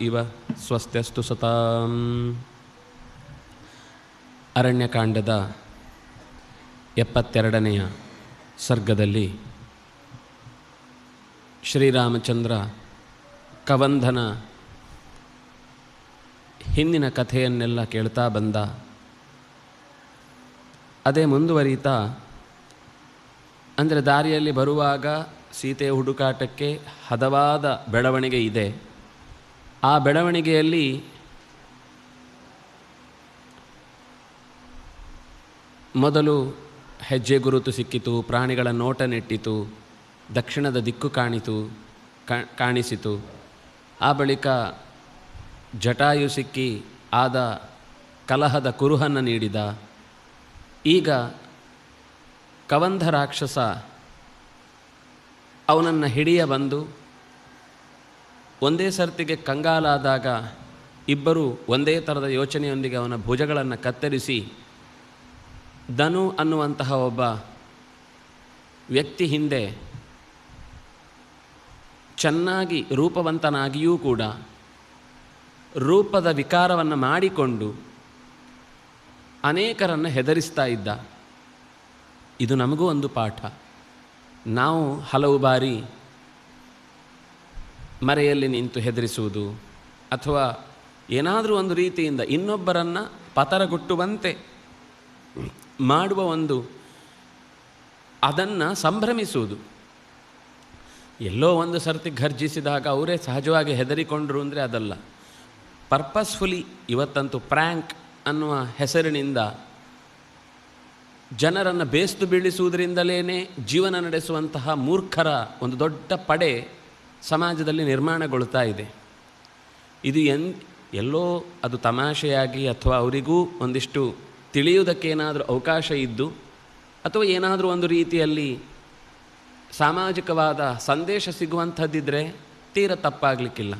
ಇವ ಸ್ವಸ್ತ್ಯಸ್ತು ಸತಾಂ. ಅರಣ್ಯಕಾಂಡದ 72ನೆಯ ಸರ್ಗದಲ್ಲಿ ಶ್ರೀರಾಮಚಂದ್ರ ಕವಂಧನ ಹಿಂದಿನ ಕಥೆಯನ್ನೆಲ್ಲ ಕೇಳ್ತಾ ಬಂದ. ಅದೇ ಮುಂದುವರಿತಾ ಅಂದರೆ ದಾರಿಯಲ್ಲಿ ಬರುವಾಗ ಸೀತೆಯ ಹುಡುಕಾಟಕ್ಕೆ ಹದವಾದ ಬೆಳವಣಿಗೆ ಇದೆ. ಆ ಬೆಳವಣಿಗೆಯಲ್ಲಿ ಮೊದಲು ಹೆಜ್ಜೆ ಗುರುತು ಸಿಕ್ಕಿತು, ಪ್ರಾಣಿಗಳ ನೋಟ ನೆಟ್ಟಿತು, ದಕ್ಷಿಣದ ದಿಕ್ಕು ಕಾಣಿಸಿತು. ಆ ಬಳಿಕ ಜಟಾಯು ಸಿಕ್ಕಿ ಆದ ಕಲಹದ ಕುರುಹನ್ನು ನೀಡಿದ. ಈಗ ಕವಂಧ ರಾಕ್ಷಸ ಅವನನ್ನು ಹಿಡಿಯ ಬಂದು ಒಂದೇ ಸರ್ತಿಗೆ ಕಂಗಾಲಾದಾಗ ಇಬ್ಬರೂ ಒಂದೇ ಥರದ ಯೋಚನೆಯೊಂದಿಗೆ ಅವನ ಭುಜಗಳನ್ನು ಕತ್ತರಿಸಿ ಧನು ಅನ್ನುವಂತಹ ಒಬ್ಬ ವ್ಯಕ್ತಿ ಹಿಂದೆ ಚೆನ್ನಾಗಿ ರೂಪವಂತನಾಗಿಯೂ ಕೂಡ ರೂಪದ ವಿಕಾರವನ್ನು ಮಾಡಿಕೊಂಡು ಅನೇಕರನ್ನು ಹೆದರಿಸ್ತಾ ಇದ್ದ. ಇದು ನಮಗೂ ಒಂದು ಪಾಠ. ನಾವು ಹಲವು ಬಾರಿ ಮರೆಯಲ್ಲಿ ನಿಂತು ಹೆದರಿಸುವುದು ಅಥವಾ ಏನಾದರೂ ಒಂದು ರೀತಿಯಿಂದ ಇನ್ನೊಬ್ಬರನ್ನು ಪತರಗೊಟ್ಟುವಂತೆ ಮಾಡುವ ಅದನ್ನು ಸಂಭ್ರಮಿಸುವುದು. ಎಲ್ಲೋ ಒಂದು ಸರ್ತಿ ಘರ್ಜಿಸಿದಾಗ ಅವರೇ ಸಹಜವಾಗಿ ಹೆದರಿಕೊಂಡ್ರು ಅಂದರೆ ಅದಲ್ಲ. ಪರ್ಪಸ್ಫುಲಿ ಇವತ್ತಂತೂ ಪ್ರ್ಯಾಂಕ್ ಅನ್ನುವ ಹೆಸರಿನಿಂದ ಜನರನ್ನು ಬೇಸ್ತು ಬೀಳಿಸುವುದರಿಂದಲೇ ಜೀವನ ನಡೆಸುವಂತಹ ಮೂರ್ಖರ ಒಂದು ದೊಡ್ಡ ಪಡೆ ಸಮಾಜದಲ್ಲಿ ನಿರ್ಮಾಣಗೊಳ್ತಾ ಇದೆ. ಇದು ಎಲ್ಲೋ ಅದು ತಮಾಷೆಯಾಗಿ ಅಥವಾ ಅವರಿಗೂ ಒಂದಿಷ್ಟು ತಿಳಿಯುವುದಕ್ಕೇನಾದರೂ ಅವಕಾಶ ಇದ್ದು ಅಥವಾ ಏನಾದರೂ ಒಂದು ರೀತಿಯಲ್ಲಿ ಸಾಮಾಜಿಕವಾದ ಸಂದೇಶ ಸಿಗುವಂಥದ್ದಿದ್ದರೆ ತೀರ ತಪ್ಪಾಗಲಿಕ್ಕಿಲ್ಲ.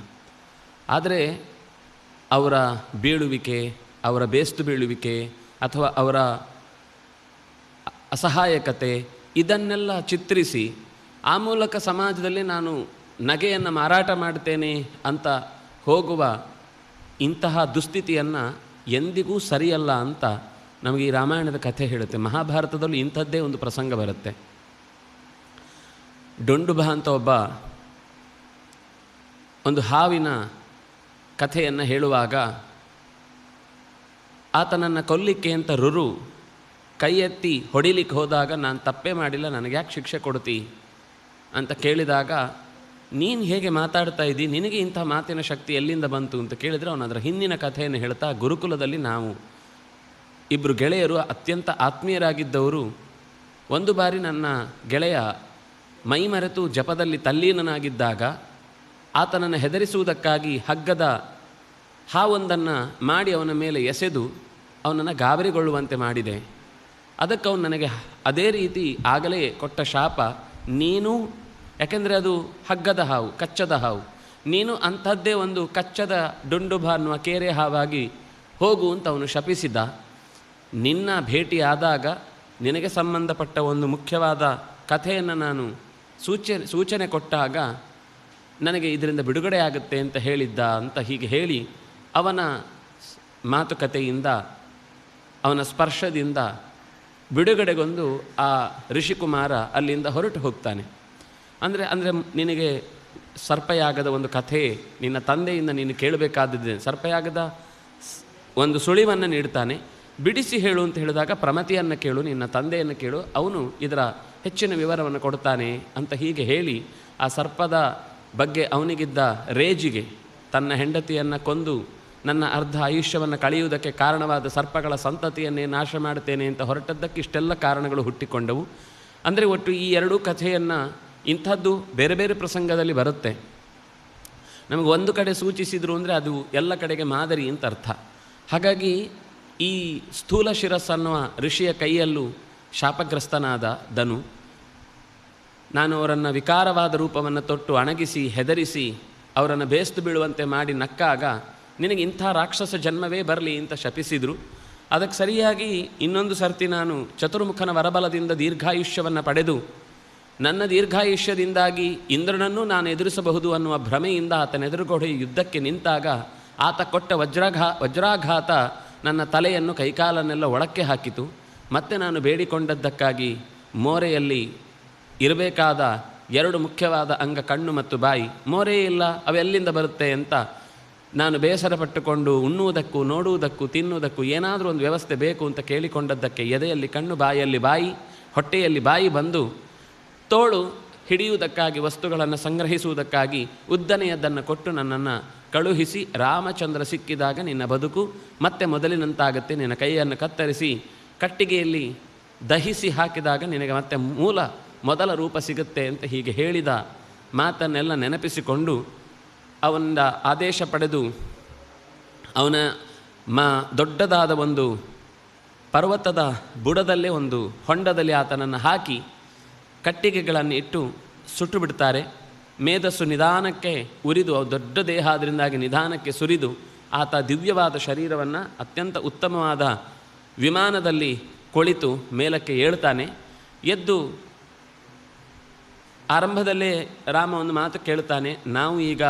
ಆದರೆ ಅವರ ಬೀಳುವಿಕೆ, ಅವರ ಬೇಸ್ತು ಬೀಳುವಿಕೆ ಅಥವಾ ಅವರ ಅಸಹಾಯಕತೆ ಇದನ್ನೆಲ್ಲ ಚಿತ್ರಿಸಿ ಆ ಮೂಲಕ ಸಮಾಜದಲ್ಲಿ ನಾನು ನಗೆಯನ್ನು ಮಾರಾಟ ಮಾಡ್ತೇನೆ ಅಂತ ಹೋಗುವ ಇಂತಹ ದುಸ್ಥಿತಿಯನ್ನು ಎಂದಿಗೂ ಸರಿಯಲ್ಲ ಅಂತ ನಮಗೆ ಈ ರಾಮಾಯಣದ ಕಥೆ ಹೇಳುತ್ತೆ. ಮಹಾಭಾರತದಲ್ಲೂ ಇಂಥದ್ದೇ ಒಂದು ಪ್ರಸಂಗ ಬರುತ್ತೆ. ಡೊಂಡುಭ ಅಂತ ಒಂದು ಹಾವಿನ ಕಥೆಯನ್ನು ಹೇಳುವಾಗ ಆತನನ್ನು ಕೊಲ್ಲಿಕ್ಕೆ ಅಂತ ರುರು ಕೈ ಎತ್ತಿ ಹೊಡಿಲಿಕ್ಕೆ ಹೋದಾಗ ನಾನು ತಪ್ಪೇ ಮಾಡಿಲ್ಲ, ನನಗೆ ಯಾಕೆ ಶಿಕ್ಷೆ ಕೊಡ್ತಿ ಅಂತ ಕೇಳಿದಾಗ, ನೀನು ಹೇಗೆ ಮಾತಾಡ್ತಾ ಇದ್ದಿ, ನಿನಗೆ ಇಂಥ ಮಾತಿನ ಶಕ್ತಿ ಎಲ್ಲಿಂದ ಬಂತು ಅಂತ ಕೇಳಿದರೆ ಅವನು ಅದರ ಹಿಂದಿನ ಕಥೆಯನ್ನು ಹೇಳ್ತಾ, ಗುರುಕುಲದಲ್ಲಿ ನಾವು ಇಬ್ಬರು ಗೆಳೆಯರು ಅತ್ಯಂತ ಆತ್ಮೀಯರಾಗಿದ್ದವರು. ಒಂದು ಬಾರಿ ನನ್ನ ಗೆಳೆಯ ಮೈ ಮರೆತು ಜಪದಲ್ಲಿ ತಲ್ಲೀನನಾಗಿದ್ದಾಗ ಆತನನ್ನು ಹೆದರಿಸುವುದಕ್ಕಾಗಿ ಹಗ್ಗದ ಹಾವೊಂದನ್ನು ಮಾಡಿ ಅವನ ಮೇಲೆ ಎಸೆದು ಅವನನ್ನು ಗಾಬರಿಗೊಳ್ಳುವಂತೆ ಮಾಡಿದೆ. ಅದಕ್ಕೆ ಅವನು ನನಗೆ ಅದೇ ರೀತಿ ಆಗಲೇ ಕೊಟ್ಟ ಶಾಪ, ನೀನು ಯಾಕೆಂದರೆ ಅದು ಹಗ್ಗದ ಹಾವು, ಕಚ್ಚದ ಹಾವು, ನೀನು ಅಂಥದ್ದೇ ಒಂದು ಕಚ್ಚದ ಡೊಂಡುಭ ಅನ್ನುವ ಕೇರೆ ಹಾವಾಗಿ ಹೋಗು ಅಂತ ಅವನು ಶಪಿಸಿದ. ನಿನ್ನ ಭೇಟಿಯಾದಾಗ ನಿನಗೆ ಸಂಬಂಧಪಟ್ಟ ಒಂದು ಮುಖ್ಯವಾದ ಕಥೆಯನ್ನು ನಾನು ಸೂಚನೆ ಕೊಟ್ಟಾಗ ನನಗೆ ಇದರಿಂದ ಬಿಡುಗಡೆ ಆಗುತ್ತೆ ಅಂತ ಹೇಳಿದ್ದ ಅಂತ ಹೀಗೆ ಹೇಳಿ ಅವನ ಮಾತುಕತೆಯಿಂದ ಅವನ ಸ್ಪರ್ಶದಿಂದ ಬಿಡುಗಡೆಗೊಂದು ಆ ಋಷಿಕುಮಾರ ಅಲ್ಲಿಂದ ಹೊರಟು ಹೋಗ್ತಾನೆ. ಅಂದರೆ ನಿನಗೆ ಸರ್ಪಯಾಗದ ಒಂದು ಕಥೆ ನಿನ್ನ ತಂದೆಯಿಂದ ನೀನು ಕೇಳಬೇಕಾದದ್ದೇ. ಸರ್ಪಯಾಗದ ಒಂದು ಸುಳಿವನ್ನು ನೀಡ್ತಾನೆ. ಬಿಡಿಸಿ ಹೇಳು ಅಂತ ಹೇಳಿದಾಗ ಪ್ರಮತಿಯನ್ನು ಕೇಳು, ನಿನ್ನ ತಂದೆಯನ್ನು ಕೇಳು, ಅವನು ಇದರ ಹೆಚ್ಚಿನ ವಿವರವನ್ನು ಕೊಡ್ತಾನೆ ಅಂತ ಹೀಗೆ ಹೇಳಿ ಆ ಸರ್ಪದ ಬಗ್ಗೆ ಅವನಿಗಿದ್ದ ರೇಜಿಗೆ, ತನ್ನ ಹೆಂಡತಿಯನ್ನು ಕೊಂದು ನನ್ನ ಅರ್ಧ ಆಯುಷ್ಯವನ್ನು ಕಳೆಯುವುದಕ್ಕೆ ಕಾರಣವಾದ ಸರ್ಪಗಳ ಸಂತತಿಯನ್ನೇ ನಾಶ ಮಾಡ್ತೇನೆ ಅಂತ ಹೊರಟದ್ದಕ್ಕೆ ಇಷ್ಟೆಲ್ಲ ಕಾರಣಗಳು ಹುಟ್ಟಿಕೊಂಡವು. ಅಂದರೆ ಒಟ್ಟು ಈ ಎರಡೂ ಕಥೆಯನ್ನು ಇಂಥದ್ದು ಬೇರೆ ಬೇರೆ ಪ್ರಸಂಗದಲ್ಲಿ ಬರುತ್ತೆ. ನಮಗೆ ಒಂದು ಕಡೆ ಸೂಚಿಸಿದರು ಅಂದರೆ ಅದು ಎಲ್ಲ ಕಡೆಗೆ ಮಾದರಿ ಅಂತ ಅರ್ಥ. ಹಾಗಾಗಿ ಈ ಸ್ಥೂಲ ಶಿರಸ್ ಅನ್ನುವ ಋಷಿಯ ಕೈಯಲ್ಲೂ ಶಾಪಗ್ರಸ್ತನಾದ ಧನು, ನಾನು ಅವರನ್ನು ವಿಕಾರವಾದ ರೂಪವನ್ನು ತೊಟ್ಟು ಅಣಗಿಸಿ ಹೆದರಿಸಿ ಅವರನ್ನು ಬೇಸ್ತು ಬೀಳುವಂತೆ ಮಾಡಿ ನಕ್ಕಾಗ ನಿನಗೆ ಇಂಥ ರಾಕ್ಷಸ ಜನ್ಮವೇ ಬರಲಿ ಅಂತ ಶಪಿಸಿದರು. ಅದಕ್ಕೆ ಸರಿಯಾಗಿ ಇನ್ನೊಂದು ಸರ್ತಿ ನಾನು ಚತುರ್ಮುಖನ ವರಬಲದಿಂದ ದೀರ್ಘಾಯುಷ್ಯವನ್ನು ಪಡೆದು ನನ್ನ ದೀರ್ಘಾಯುಷ್ಯದಿಂದಾಗಿ ಇಂದ್ರನನ್ನೂ ನಾನು ಎದುರಿಸಬಹುದು ಅನ್ನುವ ಭ್ರಮೆಯಿಂದ ಆತನೆದುರುಗೊಡೆ ಯುದ್ಧಕ್ಕೆ ನಿಂತಾಗ ಆತ ಕೊಟ್ಟ ವಜ್ರಾಘಾತ ನನ್ನ ತಲೆಯನ್ನು ಕೈಕಾಲನ್ನೆಲ್ಲ ಒಳಕ್ಕೆ ಹಾಕಿತು. ಮತ್ತೆ ನಾನು ಬೇಡಿಕೊಂಡದ್ದಕ್ಕಾಗಿ ಮೋರೆಯಲ್ಲಿ ಇರಬೇಕಾದ 2 ಮುಖ್ಯವಾದ ಅಂಗ ಕಣ್ಣು ಮತ್ತು ಬಾಯಿ, ಮೋರೆಯೇ ಇಲ್ಲ, ಅವೆಲ್ಲಿಂದ ಬರುತ್ತೆ ಅಂತ ನಾನು ಬೇಸರ ಪಟ್ಟುಕೊಂಡು ಉಣ್ಣುವುದಕ್ಕೂ ನೋಡುವುದಕ್ಕೂ ತಿನ್ನುವುದಕ್ಕೂ ಏನಾದರೂ ಒಂದು ವ್ಯವಸ್ಥೆ ಬೇಕು ಅಂತ ಕೇಳಿಕೊಂಡದ್ದಕ್ಕೆ ಎದೆಯಲ್ಲಿ ಕಣ್ಣು, ಬಾಯಲ್ಲಿ ಬಾಯಿ, ಹೊಟ್ಟೆಯಲ್ಲಿ ಬಾಯಿ ಬಂದು ತೋಳು ಹಿಡಿಯುವುದಕ್ಕಾಗಿ, ವಸ್ತುಗಳನ್ನು ಸಂಗ್ರಹಿಸುವುದಕ್ಕಾಗಿ ಉದ್ದನೆಯದ್ದನ್ನು ಕೊಟ್ಟು ನನ್ನನ್ನು ಕಳುಹಿಸಿ, ರಾಮಚಂದ್ರ ಸಿಕ್ಕಿದಾಗ ನಿನ್ನ ಬದುಕು ಮತ್ತೆ ಮೊದಲಿನಂತಾಗುತ್ತೆ, ನಿನ್ನ ಕೈಯನ್ನು ಕತ್ತರಿಸಿ ಕಟ್ಟಿಗೆಯಲ್ಲಿ ದಹಿಸಿ ಹಾಕಿದಾಗ ನಿನಗೆ ಮತ್ತೆ ಮೊದಲ ರೂಪ ಸಿಗುತ್ತೆ ಅಂತ ಹೀಗೆ ಹೇಳಿದ ಮಾತನ್ನೆಲ್ಲ ನೆನಪಿಸಿಕೊಂಡು ಅವನ ಆದೇಶ ಪಡೆದು ಅವನ ದೊಡ್ಡದಾದ ಒಂದು ಪರ್ವತದ ಬುಡದಲ್ಲೇ ಒಂದು ಹೊಂಡದಲ್ಲಿ ಆತನನ್ನು ಹಾಕಿ ಕಟ್ಟಿಗೆಗಳನ್ನು ಇಟ್ಟು ಸುಟ್ಟು ಬಿಡ್ತಾರೆ. ಮೇಧಸ್ಸು ನಿಧಾನಕ್ಕೆ ಉರಿದು, ದೊಡ್ಡ ದೇಹ ಅದರಿಂದಾಗಿ ನಿಧಾನಕ್ಕೆ ಸುರಿದು ಆತ ದಿವ್ಯವಾದ ಶರೀರವನ್ನು ಅತ್ಯಂತ ಉತ್ತಮವಾದ ವಿಮಾನದಲ್ಲಿ ಕುಳಿತು ಮೇಲಕ್ಕೆ ಏಳ್ತಾನೆ. ಎದ್ದು ಆರಂಭದಲ್ಲೇ ರಾಮ ಒಂದು ಮಾತು ಕೇಳ್ತಾನೆ, ನಾವು ಈಗ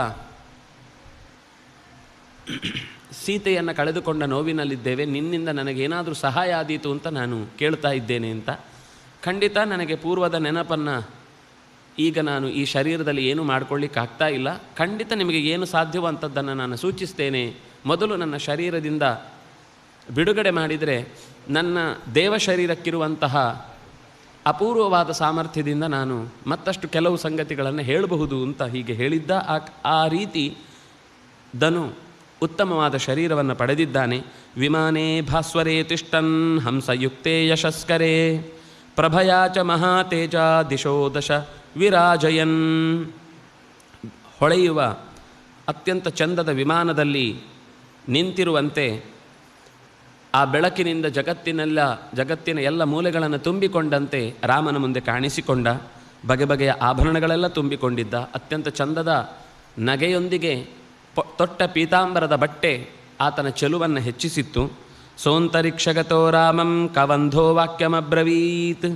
ಸೀತೆಯನ್ನು ಕಳೆದುಕೊಂಡ ನೋವಿನಲ್ಲಿದ್ದೇವೆ, ನಿನ್ನಿಂದ ನನಗೇನಾದರೂ ಸಹಾಯ ಆದೀತು ಅಂತ ನಾನು ಕೇಳ್ತಾ ಇದ್ದೇನೆ ಅಂತ. ಖಂಡಿತ ನನಗೆ ಪೂರ್ವದ ನೆನಪನ್ನು ಈಗ ನಾನು ಈ ಶರೀರದಲ್ಲಿ ಏನೂ ಮಾಡ್ಕೊಳ್ಳಿಕ್ಕಾಗ್ತಾ ಇಲ್ಲ, ಖಂಡಿತ ನಿಮಗೆ ಏನು ಸಾಧ್ಯವೋ ಅಂಥದ್ದನ್ನು ನಾನು ಸೂಚಿಸ್ತೇನೆ. ಮೊದಲು ನನ್ನ ಶರೀರದಿಂದ ಬಿಡುಗಡೆ ಮಾಡಿದರೆ ನನ್ನ ದೇವ ಶರೀರಕ್ಕಿರುವಂತಹ ಅಪೂರ್ವವಾದ ಸಾಮರ್ಥ್ಯದಿಂದ ನಾನು ಮತ್ತಷ್ಟು ಕೆಲವು ಸಂಗತಿಗಳನ್ನು ಹೇಳಬಹುದು ಅಂತ ಹೀಗೆ ಹೇಳಿದ್ದ. ಆ ರೀತಿ ಧನು ಉತ್ತಮವಾದ ಶರೀರವನ್ನು ಪಡೆದಿದ್ದಾನೆ. ವಿಮಾನೇ ಭಾಸ್ವರೇ ತಿಷ್ಟನ್ ಹಂಸಯುಕ್ತೇ ಯಶಸ್ಕರೇ ಪ್ರಭಯಾ ಚ ಮಹಾತೇಜ ದಿಶೋ ದಶ ವಿರಾಜಯನ್. ಹೊಳೆಯುವ ಅತ್ಯಂತ ಚಂದದ ವಿಮಾನದಲ್ಲಿ ನಿಂತಿರುವಂತೆ ಆ ಬೆಳಕಿನಿಂದ ಜಗತ್ತಿನ ಎಲ್ಲ ಮೂಲೆಗಳನ್ನು ತುಂಬಿಕೊಂಡಂತೆ ರಾಮನ ಮುಂದೆ ಕಾಣಿಸಿಕೊಂಡ. ಬಗೆ ಬಗೆಯ ಆಭರಣಗಳೆಲ್ಲ ತುಂಬಿಕೊಂಡಿದ್ದ. ಅತ್ಯಂತ ಚಂದದ ನಗೆಯೊಂದಿಗೆ ತೊಟ್ಟ ಪೀತಾಂಬರದ ಬಟ್ಟೆ ಆತನ ಚೆಲುವನ್ನು ಹೆಚ್ಚಿಸಿತ್ತು. ಸೋಂತರಿಕ್ಷಗತೋ ರಾಮಂ ಕವಂಧೋ ವಾಕ್ಯಮಬ್ರವೀತ್.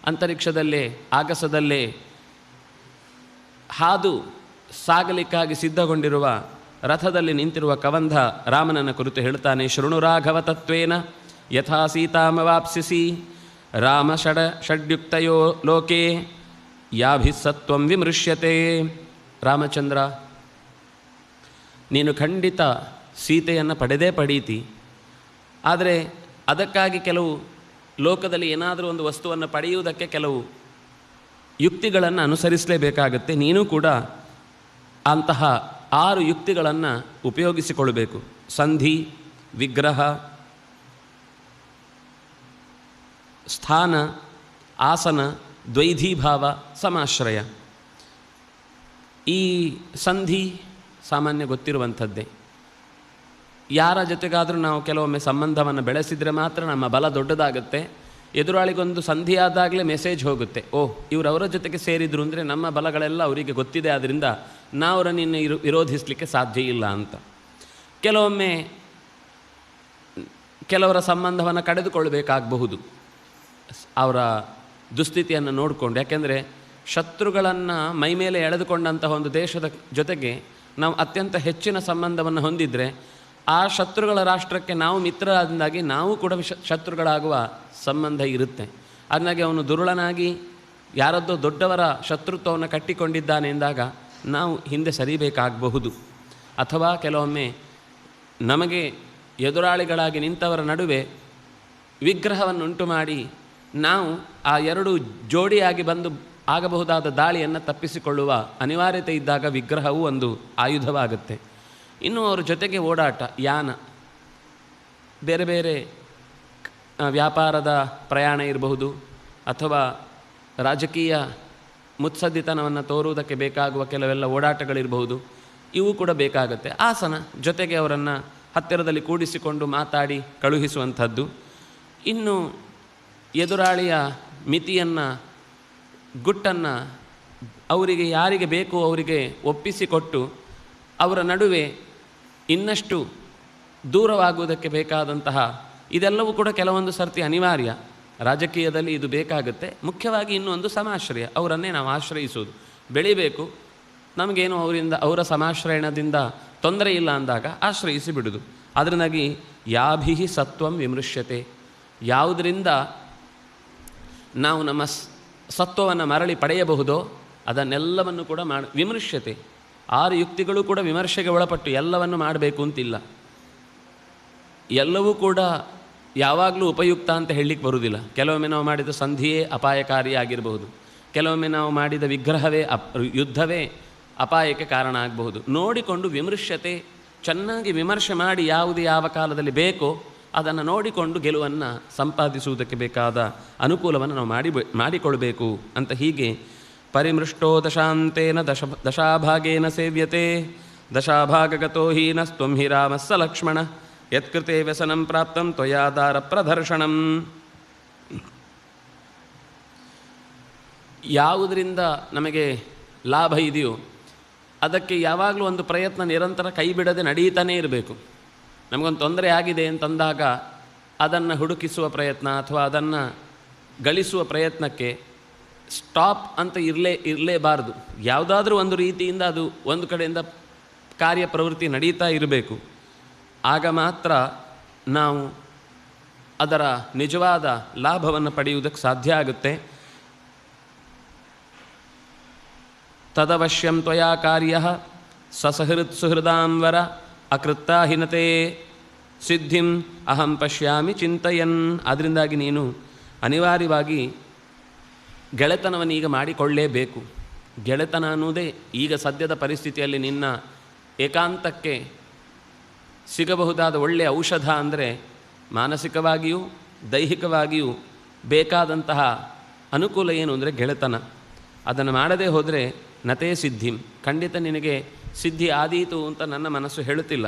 ಅಂತರಿಕ್ಷದಲ್ಲೇ ಆಗಸದಲ್ಲೇ ಹಾದು ಸಾಗಲಿಕ್ಕಾಗಿ ಸಿದ್ಧಗೊಂಡಿರುವ ರಥದಲ್ಲಿ ನಿಂತಿರುವ ಕವಂಧ ರಾಮನನ್ನು ಕುರಿತು ಹೇಳ್ತಾನೆ. ಶೃಣು ರಾಘವ ತತ್ವೇನ ಯಥಾ ಸೀತಾಮವಾಪ್ಸಿಸಿ ರಾಮ ಷಡ್ಯುಕ್ತಯೋ ಲೋಕೆ ಯಾಭಿಸತ್ವಂ ವಿಮೃಶ್ಯತೆ. ರಾಮಚಂದ್ರ, ನೀನು ಖಂಡಿತ ಸೀತೆಯನ್ನು ಪಡೆದೇ ಪಡೀತಿ. ಆದರೆ ಅದಕ್ಕಾಗಿ ಕೆಲವು ಲೋಕದಲ್ಲಿ ಏನಾದರೂ ಒಂದು ವಸ್ತುವನ್ನು ಪಡೆಯುವುದಕ್ಕೆ ಕೆಲವು ಯುಕ್ತಿಗಳನ್ನು ಅನುಸರಿಸಲೇಬೇಕಾಗತ್ತೆ. ನೀನು ಕೂಡ ಅಂತಹ 6 ಯುಕ್ತಿಗಳನ್ನು ಉಪಯೋಗಿಸಿಕೊಳ್ಳಬೇಕು. ಸಂಧಿ, ವಿಗ್ರಹ, ಸ್ಥಾನ, ಆಸನ, ದ್ವೈಧೀಭಾವ, ಸಮಾಶ್ರಯ. ಈ ಸಂಧಿ ಸಾಮಾನ್ಯ ಗೊತ್ತಿರುವಂಥದ್ದೇ. ಯಾರ ಜೊತೆಗಾದರೂ ನಾವು ಕೆಲವೊಮ್ಮೆ ಸಂಬಂಧವನ್ನು ಬೆಳೆಸಿದರೆ ಮಾತ್ರ ನಮ್ಮ ಬಲ ದೊಡ್ಡದಾಗುತ್ತೆ. ಎದುರಾಳಿಗೊಂದು ಸಂಧಿಯಾದಾಗಲೇ ಮೆಸೇಜ್ ಹೋಗುತ್ತೆ, ಓಹ್ ಇವರವರ ಜೊತೆಗೆ ಸೇರಿದ್ರು ಅಂದರೆ ನಮ್ಮ ಬಲಗಳೆಲ್ಲ ಅವರಿಗೆ ಗೊತ್ತಿದೆ, ಆದ್ದರಿಂದ ನಾವು ಅವರನ್ನು ವಿರೋಧಿಸಲಿಕ್ಕೆ ಸಾಧ್ಯ ಇಲ್ಲ ಅಂತ. ಕೆಲವೊಮ್ಮೆ ಕೆಲವರ ಸಂಬಂಧವನ್ನು ಕಡಿದುಕೊಳ್ಬೇಕಾಗಬಹುದು ಅವರ ದುಸ್ಥಿತಿಯನ್ನು ನೋಡಿಕೊಂಡು. ಯಾಕೆಂದರೆ ಶತ್ರುಗಳನ್ನು ಮೈಮೇಲೆ ಎಳೆದುಕೊಂಡಂತಹ ಒಂದು ದೇಶದ ಜೊತೆಗೆ ನಾವು ಅತ್ಯಂತ ಹೆಚ್ಚಿನ ಸಂಬಂಧವನ್ನು ಹೊಂದಿದರೆ ಆ ಶತ್ರುಗಳ ರಾಷ್ಟ್ರಕ್ಕೆ ನಾವು ಮಿತ್ರರಾದಿಂದಾಗಿ ನಾವು ಕೂಡ ಶತ್ರುಗಳಾಗುವ ಸಂಬಂಧ ಇರುತ್ತೆ. ಅದನ್ನಾಗಿ ಅವನು ದುರುಳನಾಗಿ ಯಾರದ್ದೋ ದೊಡ್ಡವರ ಶತ್ರುತ್ವವನ್ನು ಕಟ್ಟಿಕೊಂಡಿದ್ದಾನೆ ಎಂದಾಗ ನಾವು ಹಿಂದೆ ಸರಿಬೇಕಾಗಬಹುದು. ಅಥವಾ ಕೆಲವೊಮ್ಮೆ ನಮಗೆ ಎದುರಾಳಿಗಳಾಗಿ ನಿಂತವರ ನಡುವೆ ವಿಗ್ರಹವನ್ನುಂಟು ಮಾಡಿ ನಾವು ಆ 2 ಜೋಡಿಯಾಗಿ ಬಂದು ಆಗಬಹುದಾದ ದಾಳಿಯನ್ನು ತಪ್ಪಿಸಿಕೊಳ್ಳುವ ಅನಿವಾರ್ಯತೆ ಇದ್ದಾಗ ವಿಗ್ರಹವು ಒಂದು ಆಯುಧವಾಗುತ್ತೆ. ಇನ್ನು ಅವರ ಜೊತೆಗೆ ಓಡಾಟ, ಯಾನ, ಬೇರೆ ಬೇರೆ ವ್ಯಾಪಾರದ ಪ್ರಯಾಣ ಇರಬಹುದು, ಅಥವಾ ರಾಜಕೀಯ ಮುತ್ಸದ್ದಿತನವನ್ನು ತೋರುವುದಕ್ಕೆ ಬೇಕಾಗುವ ಕೆಲವೆಲ್ಲ ಓಡಾಟಗಳಿರಬಹುದು. ಇವು ಕೂಡ ಬೇಕಾಗುತ್ತೆ. ಆಸನ, ಜೊತೆಗೆ ಅವರನ್ನು ಹತ್ತಿರದಲ್ಲಿ ಕೂಡಿಸಿಕೊಂಡು ಮಾತಾಡಿ ಕಳುಹಿಸುವಂಥದ್ದು. ಇನ್ನು ಎದುರಾಳಿಯ ಮಿತಿಯನ್ನು, ಗುಟ್ಟನ್ನು ಅವರಿಗೆ ಯಾರಿಗೆ ಬೇಕು ಅವರಿಗೆ ಒಪ್ಪಿಸಿಕೊಟ್ಟು ಅವರ ನಡುವೆ ಇನ್ನಷ್ಟು ದೂರವಾಗುವುದಕ್ಕೆ ಬೇಕಾದಂತಹ ಇದೆಲ್ಲವೂ ಕೂಡ ಕೆಲವೊಂದು ಸರ್ತಿ ಅನಿವಾರ್ಯ. ರಾಜಕೀಯದಲ್ಲಿ ಇದು ಬೇಕಾಗುತ್ತೆ. ಮುಖ್ಯವಾಗಿ ಇನ್ನೊಂದು ಸಮಾಶ್ರಯ, ಅವರನ್ನೇ ನಾವು ಆಶ್ರಯಿಸೋದು. ಬೆಳಿಬೇಕು, ನಮಗೇನು ಅವರ ಸಮಾಶ್ರಯಣದಿಂದ ತೊಂದರೆ ಇಲ್ಲ ಅಂದಾಗ ಆಶ್ರಯಿಸಿ ಬಿಡೋದು. ಅದರಿಂದಾಗಿ ಯಾಭಿ ಸತ್ವಂ ವಿಮೃಶ್ಯತೆ, ಯಾವುದರಿಂದ ನಾವು ನಮ್ಮ ಸತ್ವವನ್ನು ಮರಳಿ ಪಡೆಯಬಹುದೋ ಅದನ್ನೆಲ್ಲವನ್ನು ಕೂಡ ವಿಮೃಶ್ಯತೆ. 6 ಯುಕ್ತಿಗಳು ಕೂಡ ವಿಮರ್ಶೆಗೆ ಒಳಪಟ್ಟು ಎಲ್ಲವನ್ನು ಮಾಡಬೇಕು ಅಂತಿಲ್ಲ. ಎಲ್ಲವೂ ಕೂಡ ಯಾವಾಗಲೂ ಉಪಯುಕ್ತ ಅಂತ ಹೇಳಲಿಕ್ಕೆ ಬರುವುದಿಲ್ಲ. ಕೆಲವೊಮ್ಮೆ ನಾವು ಮಾಡಿದ ಸಂಧಿಯೇ ಅಪಾಯಕಾರಿಯಾಗಿರಬಹುದು, ಕೆಲವೊಮ್ಮೆ ನಾವು ಮಾಡಿದ ವಿಗ್ರಹವೇ ಯುದ್ಧವೇ ಅಪಾಯಕ್ಕೆ ಕಾರಣ ಆಗಬಹುದು. ನೋಡಿಕೊಂಡು ವಿಮರ್ಶತೆ, ಚೆನ್ನಾಗಿ ವಿಮರ್ಶೆ ಮಾಡಿ ಯಾವುದು ಯಾವ ಕಾಲದಲ್ಲಿ ಬೇಕೋ ಅದನ್ನು ನೋಡಿಕೊಂಡು ಗೆಲುವನ್ನು ಸಂಪಾದಿಸುವುದಕ್ಕೆ ಬೇಕಾದ ಅನುಕೂಲವನ್ನು ನಾವು ಮಾಡಿಕೊಳ್ಬೇಕು ಅಂತ. ಹೀಗೆ ಪರಿಮೃಷ್ಟೋ ದಶಾಂತೇನ ದಶಾಭಾಗೇನ ಸೇವ್ಯತೆ ದಶಾಭಾಗಗತೋ ಹೀನಸ್ತ್ವಂ ಹಿ ರಾಮಸ್ಸ ಲಕ್ಷ್ಮಣ ಯತ್ಕೃತೆ ವ್ಯಸನಂ ಪ್ರಾಪ್ತಂ ತ್ವಯಾದಾರ ಪ್ರದರ್ಶನಂ. ಯಾವುದರಿಂದ ನಮಗೆ ಲಾಭ ಇದೆಯೋ ಅದಕ್ಕೆ ಯಾವಾಗಲೂ ಒಂದು ಪ್ರಯತ್ನ ನಿರಂತರ ಕೈ ಬಿಡದೆ ನಡೀತಾನೇ ಇರಬೇಕು. ನಮಗೊಂದು ತೊಂದರೆ ಆಗಿದೆ ಅಂತಂದಾಗ ಅದನ್ನು ಹುಡುಕಿಸುವ ಪ್ರಯತ್ನ ಅಥವಾ ಅದನ್ನು ಗಳಿಸುವ ಪ್ರಯತ್ನಕ್ಕೆ ಸ್ಟಾಪ್ ಅಂತ ಇರಲೇಬಾರದು. ಯಾವುದಾದ್ರೂ ಒಂದು ರೀತಿಯಿಂದ ಅದು ಒಂದು ಕಡೆಯಿಂದ ಕಾರ್ಯಪ್ರವೃತ್ತಿ ನಡೀತಾ ಇರಬೇಕು. ಆಗ ಮಾತ್ರ ನಾವು ಅದರ ನಿಜವಾದ ಲಾಭವನ್ನು ಪಡೆಯುವುದಕ್ಕೆ ಸಾಧ್ಯ ಆಗುತ್ತೆ. ತದವಶ್ಯಂ ತ್ವಯಾ ಕಾರ್ಯ ಸಸಹೃತ್ ಸುಹೃದಾಂವರ ಅಕೃತ್ತಾಹಿನತೆ ಸಿದ್ಧಿಂ ಅಹಂ ಪಶ್ಯಾಮಿ ಚಿಂತಯನ್. ಅದರಿಂದಾಗಿ ನೀನು ಅನಿವಾರ್ಯವಾಗಿ ಗೆಳೆತನವನ್ನೀಗ ಮಾಡಿಕೊಳ್ಳಲೇಬೇಕು. ಗೆಳೆತನ ಅನ್ನೋದೇ ಈಗ ಸದ್ಯದ ಪರಿಸ್ಥಿತಿಯಲ್ಲಿ ನಿನ್ನ ಏಕಾಂತಕ್ಕೆ ಸಿಗಬಹುದಾದ ಒಳ್ಳೆಯ ಔಷಧ. ಅಂದರೆ ಮಾನಸಿಕವಾಗಿಯೂ ದೈಹಿಕವಾಗಿಯೂ ಬೇಕಾದಂತಹ ಅನುಕೂಲ ಏನು ಅಂದರೆ ಗೆಳೆತನ. ಅದನ್ನು ಮಾಡದೇ ಹೋದರೆ ನತೇ ಸಿದ್ಧಿಂ, ಖಂಡಿತ ನಿನಗೆ ಸಿದ್ಧಿ ಆದೀತು ಅಂತ ನನ್ನ ಮನಸ್ಸು ಹೇಳುತ್ತಿಲ್ಲ.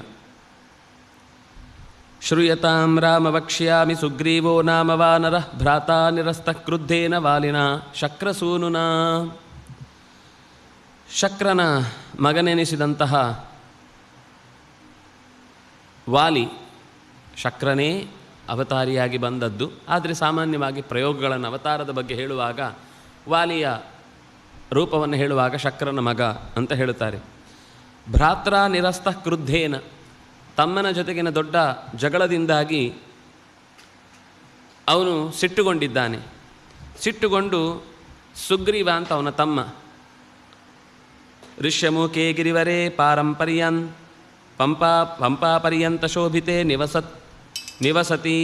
ಶ್ರೂಯತಾಂ ರಾಮ ವಕ್ಷ್ಯಾಮಿ ಸುಗ್ರೀವೋ ನಾಮ ವಾನರ ಭ್ರಾತಾ ನಿರಸ್ತ ಕ್ರುದ್ಧೇನ ವಾಲಿನ ಶಕ್ರಸೂನುನಾ. ಶಕ್ರನ ಮಗನೆನಿಸಿದಂತಹ ವಾಲಿ, ಶಕ್ರನೇ ಅವತಾರಿಯಾಗಿ ಬಂದದ್ದು. ಆದರೆ ಸಾಮಾನ್ಯವಾಗಿ ಪ್ರಯೋಗಗಳನ್ನು ಅವತಾರದ ಬಗ್ಗೆ ಹೇಳುವಾಗ ವಾಲಿಯ ರೂಪವನ್ನು ಹೇಳುವಾಗ ಶಕ್ರನ ಮಗ ಅಂತ ಹೇಳುತ್ತಾರೆ. ಭ್ರಾತ್ರ ನಿರಸ್ತ ಕ್ರುದ್ಧೇನ, ತಮ್ಮನ ಜೊತೆಗಿನ ದೊಡ್ಡ ಜಗಳದಿಂದಾಗಿ ಅವನು ಸಿಟ್ಟುಗೊಂಡಿದ್ದಾನೆ. ಸಿಟ್ಟುಗೊಂಡು ಸುಗ್ರೀವ ಅಂತ ಅವನ ತಮ್ಮ ಋಷ್ಯಮುಖೇ ಗಿರಿವರೇ ಪಾರಂಪರ್ಯನ್ ಪಂಪಾಪರ್ಯಂತ ಶೋಭಿತೆ ನಿವಸತಿ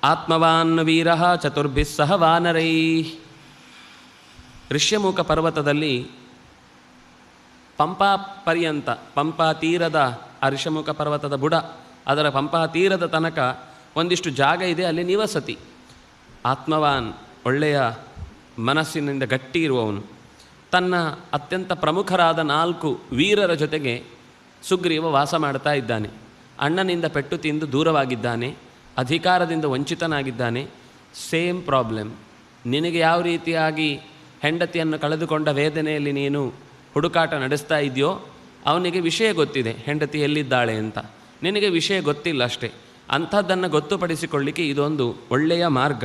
ಆತ್ಮವಾನ್ ವೀರ ಚತುರ್ಭಿಃ ಸಹ ವಾನರೈ. ಋಷ್ಯಮುಖ ಪರ್ವತದಲ್ಲಿ ಪಂಪಾ ಪರ್ಯಂತ, ಪಂಪಾ ತೀರದ ಆ ಋಷ್ಯಮುಖ ಪರ್ವತದ ಬುಡ, ಅದರ ಪಂಪಾ ತೀರದ ತನಕ ಒಂದಿಷ್ಟು ಜಾಗ ಇದೆ, ಅಲ್ಲಿ ನಿವಸತಿ. ಆತ್ಮವಾನ್, ಒಳ್ಳೆಯ ಮನಸ್ಸಿನಿಂದ ಗಟ್ಟಿ ಇರುವವನು, ತನ್ನ ಅತ್ಯಂತ ಪ್ರಮುಖರಾದ 4 ವೀರರ ಜೊತೆಗೆ ಸುಗ್ರೀವ ವಾಸ ಮಾಡ್ತಾ ಇದ್ದಾನೆ. ಅಣ್ಣನಿಂದ ಪೆಟ್ಟು ತಿಂದು ದೂರವಾಗಿದ್ದಾನೆ, ಅಧಿಕಾರದಿಂದ ವಂಚಿತನಾಗಿದ್ದಾನೆ. Same problem. ನಿನಗೆ ಯಾವ ರೀತಿಯಾಗಿ ಹೆಂಡತಿಯನ್ನು ಕಳೆದುಕೊಂಡ ವೇದನೆಯಲ್ಲಿ ನೀನು ಹುಡುಕಾಟ ನಡೆಸ್ತಾ ಇದೆಯೋ, ಅವನಿಗೆ ವಿಷಯ ಗೊತ್ತಿದೆ ಹೆಂಡತಿ ಎಲ್ಲಿದ್ದಾಳೆ ಅಂತ. ನಿನಗೆ ವಿಷಯ ಗೊತ್ತಿಲ್ಲ ಅಷ್ಟೇ. ಅಂಥದ್ದನ್ನು ಗೊತ್ತುಪಡಿಸಿಕೊಳ್ಳಿಕ್ಕೆ ಇದೊಂದು ಒಳ್ಳೆಯ ಮಾರ್ಗ.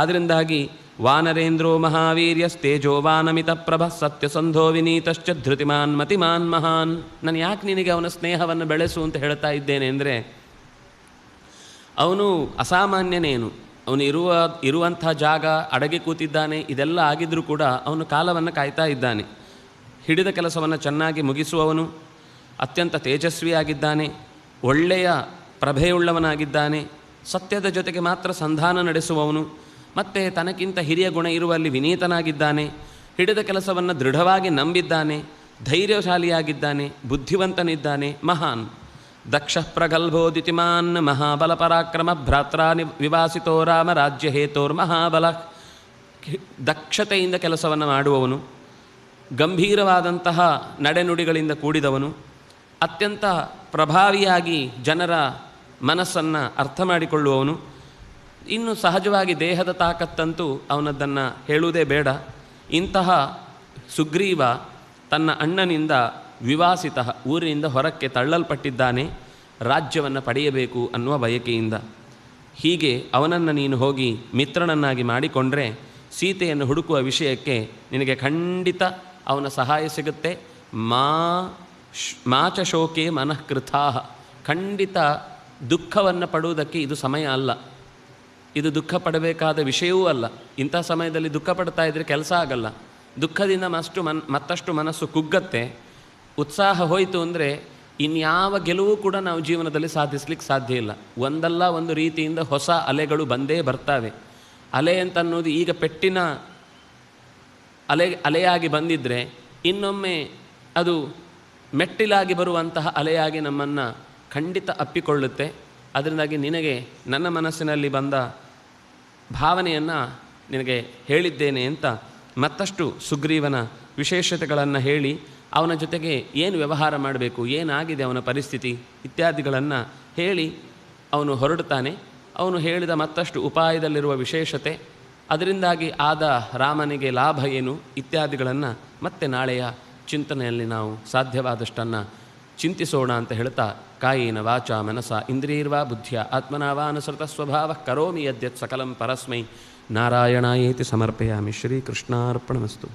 ಅದರಿಂದಾಗಿ ವಾನರೇಂದ್ರೋ ಮಹಾವೀರ್ಯಸ್ತೇಜೋವಾನಮಿತ ಪ್ರಭ ಸತ್ಯಸಂಧೋ ವಿನೀತಶ್ಚ ಧೃತಿಮಾನ್ ಮತಿಮಾನ್ ಮಹಾನ್. ನಾನು ಯಾಕೆ ನಿನಗೆ ಅವನ ಸ್ನೇಹವನ್ನು ಬೆಳೆಸು ಅಂತ ಹೇಳ್ತಾ ಇದ್ದೇನೆ ಅಂದರೆ, ಅವನು ಅಸಾಮಾನ್ಯನೇನು, ಅವನು ಇರುವಂಥ ಜಾಗ, ಅಡಗಿ ಕೂತಿದ್ದಾನೆ, ಇದೆಲ್ಲ ಆಗಿದ್ರೂ ಕೂಡ ಅವನು ಕಾಲವನ್ನು ಕಾಯ್ತಾ ಇದ್ದಾನೆ. ಹಿಡಿದ ಕೆಲಸವನ್ನು ಚೆನ್ನಾಗಿ ಮುಗಿಸುವವನು, ಅತ್ಯಂತ ತೇಜಸ್ವಿಯಾಗಿದ್ದಾನೆ, ಒಳ್ಳೆಯ ಪ್ರಭೆಯುಳ್ಳವನಾಗಿದ್ದಾನೆ, ಸತ್ಯದ ಜೊತೆಗೆ ಮಾತ್ರ ಸಂಧಾನ ನಡೆಸುವವನು, ಮತ್ತು ತನಗಿಂತ ಹಿರಿಯ ಗುಣ ಇರುವಲ್ಲಿ ವಿನೀತನಾಗಿದ್ದಾನೆ, ಹಿಡಿದ ಕೆಲಸವನ್ನು ದೃಢವಾಗಿ ನಂಬಿದ್ದಾನೆ, ಧೈರ್ಯಶಾಲಿಯಾಗಿದ್ದಾನೆ, ಬುದ್ಧಿವಂತನಿದ್ದಾನೆ, ಮಹಾನ್. ದಕ್ಷ ಪ್ರಗಲ್ಭೋದಿತಿಮಾನ್ ಮಹಾಬಲ ಪರಾಕ್ರಮ ಭ್ರಾತ್ರಾ ವಿವಾಸಿತೋ ರಾಮ ರಾಜ್ಯ ಹೇತೋರ್ ಮಹಾಬಲ. ದಕ್ಷತೆಯಿಂದ ಕೆಲಸವನ್ನು ಮಾಡುವವನು, ಗಂಭೀರವಾದಂತಹ ನಡೆನುಡಿಗಳಿಂದ ಕೂಡಿದವನು, ಅತ್ಯಂತ ಪ್ರಭಾವಿಯಾಗಿ ಜನರ ಮನಸ್ಸನ್ನು ಅರ್ಥ ಮಾಡಿಕೊಳ್ಳುವವನು. ಇನ್ನು ಸಹಜವಾಗಿ ದೇಹದ ತಾಕತ್ತಂತೂ ಅವನದ್ದನ್ನು ಹೇಳುವುದೇ ಬೇಡ. ಇಂತಹ ಸುಗ್ರೀವ ತನ್ನ ಅಣ್ಣನಿಂದ ವಿವಾಸಿತ, ಊರಿನಿಂದ ಹೊರಕ್ಕೆ ತಳ್ಳಲ್ಪಟ್ಟಿದ್ದಾನೆ, ರಾಜ್ಯವನ್ನು ಪಡೆಯಬೇಕು ಅನ್ನುವ ಬಯಕೆಯಿಂದ. ಹೀಗೆ ಅವನನ್ನು ನೀನು ಹೋಗಿ ಮಿತ್ರನನ್ನಾಗಿ ಮಾಡಿಕೊಂಡ್ರೆ ಸೀತೆಯನ್ನು ಹುಡುಕುವ ವಿಷಯಕ್ಕೆ ನಿನಗೆ ಖಂಡಿತ ಅವನ ಸಹಾಯ ಸಿಗುತ್ತೆ. ಮಾಚ ಶೋಕೆ ಮನಃಕೃತಾ, ಖಂಡಿತ ದುಃಖವನ್ನು ಪಡುವುದಕ್ಕೆ ಇದು ಸಮಯ ಅಲ್ಲ, ಇದು ದುಃಖ ಪಡಬೇಕಾದ ವಿಷಯವೂ ಅಲ್ಲ. ಇಂಥ ಸಮಯದಲ್ಲಿ ದುಃಖ ಪಡ್ತಾ ಇದ್ದರೆ ಕೆಲಸ ಆಗಲ್ಲ. ದುಃಖದಿಂದ ಮತ್ತಷ್ಟು ಮನಸ್ಸು ಕುಗ್ಗತ್ತೆ. ಉತ್ಸಾಹ ಹೋಯಿತು ಅಂದರೆ ಇನ್ಯಾವ ಗೆಲುವು ಕೂಡ ನಾವು ಜೀವನದಲ್ಲಿ ಸಾಧಿಸ್ಲಿಕ್ಕೆ ಸಾಧ್ಯ ಇಲ್ಲ. ಒಂದಲ್ಲ ಒಂದು ರೀತಿಯಿಂದ ಹೊಸ ಅಲೆಗಳು ಬಂದೇ ಬರ್ತಾವೆ. ಅಲೆ ಅಂತನ್ನೋದು ಈಗ ಪೆಟ್ಟಿನ ಅಲೆಯಾಗಿ ಬಂದಿದ್ದರೆ ಇನ್ನೊಮ್ಮೆ ಅದು ಮೆಟ್ಟಿಲಾಗಿ ಬರುವಂತಹ ಅಲೆಯಾಗಿ ನಮ್ಮನ್ನು ಖಂಡಿತ ಅಪ್ಪಿಕೊಳ್ಳುತ್ತೆ. ಅದರಿಂದಾಗಿ ನಿನಗೆ ನನ್ನ ಮನಸ್ಸಿನಲ್ಲಿ ಬಂದ ಭಾವನೆಯನ್ನು ನಿನಗೆ ಹೇಳಿದ್ದೇನೆ ಅಂತ ಮತ್ತಷ್ಟು ಸುಗ್ರೀವನ ವಿಶೇಷತೆಗಳನ್ನು ಹೇಳಿ ಅವನ ಜೊತೆಗೆ ಏನು ವ್ಯವಹಾರ ಮಾಡಬೇಕು, ಏನಾಗಿದೆ ಅವನ ಪರಿಸ್ಥಿತಿ ಇತ್ಯಾದಿಗಳನ್ನು ಹೇಳಿ ಅವನು ಹೊರಡುತ್ತಾನೆ. ಅವನು ಹೇಳಿದ ಮತ್ತಷ್ಟು ಉಪಾಯದಲ್ಲಿರುವ ವಿಶೇಷತೆ, ಅದರಿಂದಾಗಿ ಆದ ರಾಮನಿಗೆ ಲಾಭ ಏನು ಇತ್ಯಾದಿಗಳನ್ನು ಮತ್ತೆ ನಾಳೆಯ ಚಿಂತನೆಯಲ್ಲಿ ನಾವು ಸಾಧ್ಯವಾದಷ್ಟನ್ನು ಚಿಂತಿಸೋಣ ಅಂತ ಹೇಳ್ತಾ, ಕಾಯೇನ ವಾಚ ಮನಸ ಇಂದ್ರಿಯರ್ವಾ ಬುದ್ಧಿಯ ಆತ್ಮನಾವಾ ಅನುಸೃತ ಸ್ವಭಾವ ಕರೋಮಿ ಯದ್ಯತ್ ಸಕಲಂ ಪರಸ್ಮೈ ನಾರಾಯಣಾಯೇತಿ ಸಮರ್ಪಯಾಮಿ. ಶ್ರೀಕೃಷ್ಣಾರ್ಪಣಮಸ್ತು.